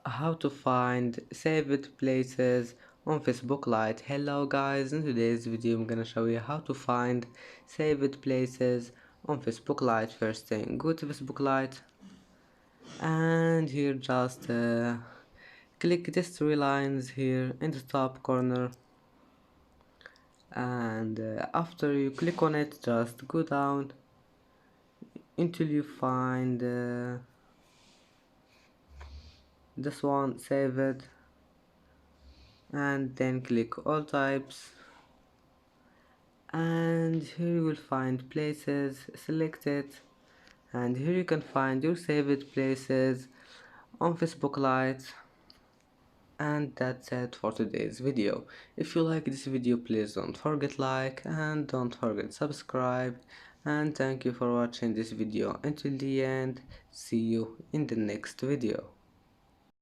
how to find saved places on Facebook Lite. Hello guys, in today's video I'm gonna show you how to find saved places on Facebook Lite. First thing, go to Facebook Lite and here just click these three lines here in the top corner, and after you click on it just go down until you find this one, save it, and then click all types, and here you will find places, select it, and here you can find your saved places on Facebook Lite. And that's it for today's video. If you like this video, please don't forget like and don't forget subscribe, and thank you for watching this video until the end. See you in the next video.